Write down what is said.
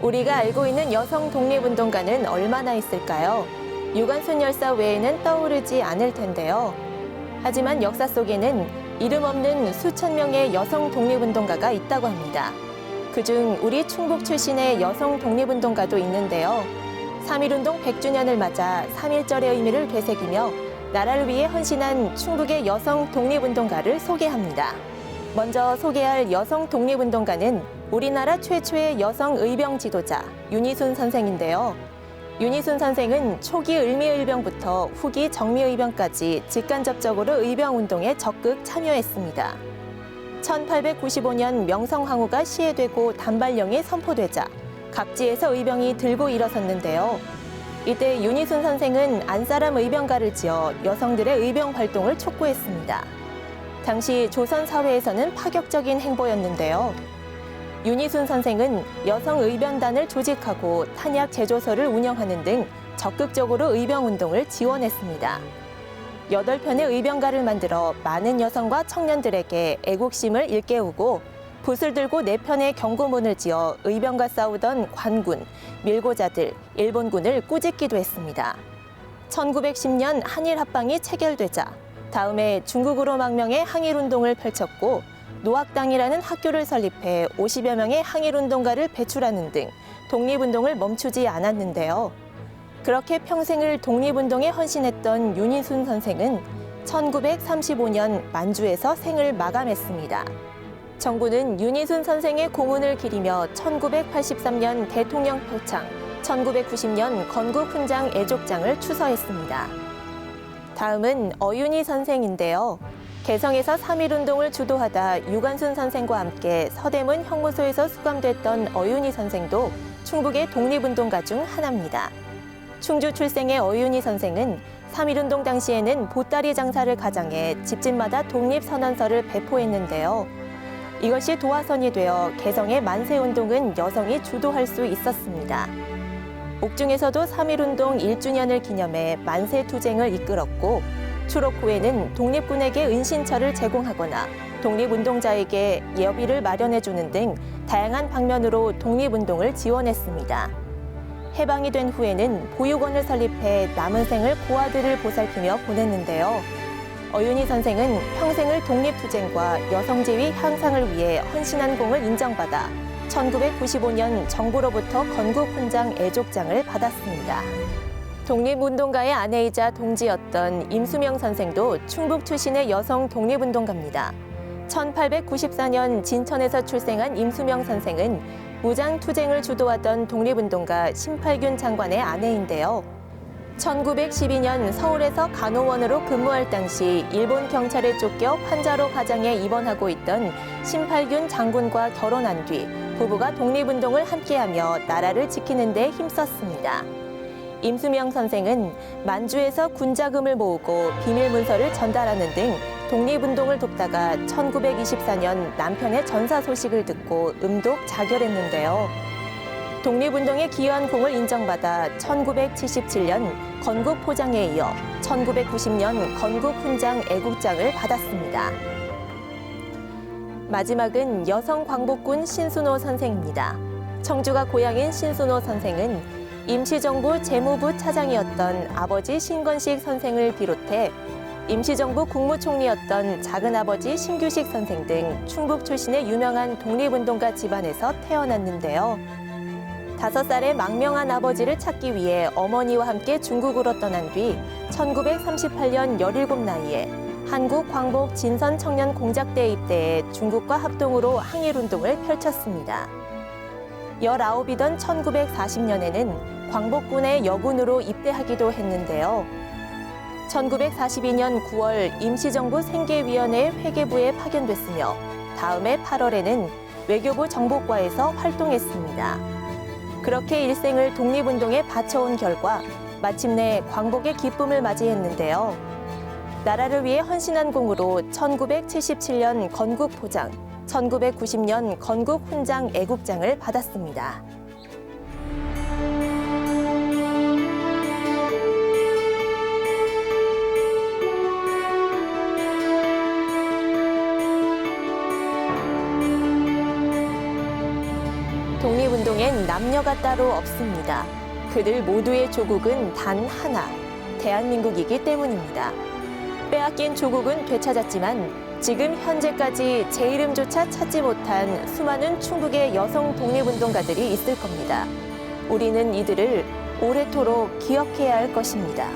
우리가 알고 있는 여성 독립운동가는 얼마나 있을까요? 유관순 열사 외에는 떠오르지 않을 텐데요. 하지만 역사 속에는 이름 없는 수천 명의 여성 독립운동가가 있다고 합니다. 그중 우리 충북 출신의 여성 독립운동가도 있는데요. 3.1운동 100주년을 맞아 3.1절의 의미를 되새기며 나라를 위해 헌신한 충북의 여성 독립운동가를 소개합니다. 먼저 소개할 여성 독립운동가는 우리나라 최초의 여성 의병 지도자 윤희순 선생인데요. 윤희순 선생은 초기 을미의병부터 후기 정미의병까지 직간접적으로 의병운동에 적극 참여했습니다. 1895년 명성황후가 시해되고 단발령이 선포되자 각지에서 의병이 들고 일어섰는데요. 이때 윤희순 선생은 안사람 의병가를 지어 여성들의 의병 활동을 촉구했습니다. 당시 조선 사회에서는 파격적인 행보였는데요. 윤희순 선생은 여성 의변단을 조직하고 탄약 제조소를 운영하는 등 적극적으로 의병운동을 지원했습니다. 8편의 의병가를 만들어 많은 여성과 청년들에게 애국심을 일깨우고 붓을 들고 4편의 경고문을 지어 의병과 싸우던 관군, 밀고자들, 일본군을 꾸짖기도 했습니다. 1910년 한일 합방이 체결되자 다음해 중국으로 망명해 항일운동을 펼쳤고 노학당이라는 학교를 설립해 50여 명의 항일운동가를 배출하는 등 독립운동을 멈추지 않았는데요. 그렇게 평생을 독립운동에 헌신했던 윤희순 선생은 1935년 만주에서 생을 마감했습니다. 정부는 윤희순 선생의 공훈을 기리며 1983년 대통령 표창, 1990년 건국훈장 애족장을 추서했습니다. 다음은 어윤희 선생인데요. 개성에서 3.1운동을 주도하다 유관순 선생과 함께 서대문 형무소에서 수감됐던 어윤희 선생도 충북의 독립운동가 중 하나입니다. 충주 출생의 어윤희 선생은 3.1운동 당시에는 보따리 장사를 가장해 집집마다 독립선언서를 배포했는데요. 이것이 도화선이 되어 개성의 만세운동은 여성이 주도할 수 있었습니다. 옥중에서도 3.1운동 1주년을 기념해 만세투쟁을 이끌었고 추록 후에는 독립군에게 은신처를 제공하거나 독립운동자에게 예비를 마련해주는 등 다양한 방면으로 독립운동을 지원했습니다. 해방이 된 후에는 보육원을 설립해 남은 생을 고아들을 보살피며 보냈는데요. 어윤희 선생은 평생을 독립투쟁과 여성지위 향상을 위해 헌신한 공을 인정받아 1995년 정부로부터 건국훈장 애족장을 받았습니다. 독립운동가의 아내이자 동지였던 임수명 선생도 충북 출신의 여성 독립운동가입니다. 1894년 진천에서 출생한 임수명 선생은 무장투쟁을 주도하던 독립운동가 신팔균 장관의 아내인데요. 1912년 서울에서 간호원으로 근무할 당시 일본 경찰에 쫓겨 환자로 가장에 입원하고 있던 신팔균 장군과 결혼한 뒤 부부가 독립운동을 함께하며 나라를 지키는 데 힘썼습니다. 임수명 선생은 만주에서 군자금을 모으고 비밀문서를 전달하는 등 독립운동을 돕다가 1924년 남편의 전사 소식을 듣고 음독 자결했는데요. 독립운동에 기여한 공을 인정받아 1977년 건국포장에 이어 1990년 건국훈장 애국장을 받았습니다. 마지막은 여성 광복군 신순호 선생입니다. 청주가 고향인 신순호 선생은 임시정부 재무부 차장이었던 아버지 신건식 선생을 비롯해 임시정부 국무총리였던 작은아버지 신규식 선생 등 충북 출신의 유명한 독립운동가 집안에서 태어났는데요. 5살의 망명한 아버지를 찾기 위해 어머니와 함께 중국으로 떠난 뒤 1938년 17 나이에 한국광복 진선청년공작대에 입대해 중국과 합동으로 항일운동을 펼쳤습니다. 19이던 1940년에는 광복군의 여군으로 입대하기도 했는데요. 1942년 9월 임시정부 생계위원회 회계부에 파견됐으며 다음해 8월에는 외교부 정보과에서 활동했습니다. 그렇게 일생을 독립운동에 바쳐온 결과 마침내 광복의 기쁨을 맞이했는데요. 나라를 위해 헌신한 공으로 1977년 건국포장, 1990년 건국훈장 애국장을 받았습니다. 독립운동엔 남녀가 따로 없습니다. 그들 모두의 조국은 단 하나, 대한민국이기 때문입니다. 빼앗긴 조국은 되찾았지만 지금 현재까지 제 이름조차 찾지 못한 수많은 충북의 여성 독립운동가들이 있을 겁니다. 우리는 이들을 오래도록 기억해야 할 것입니다.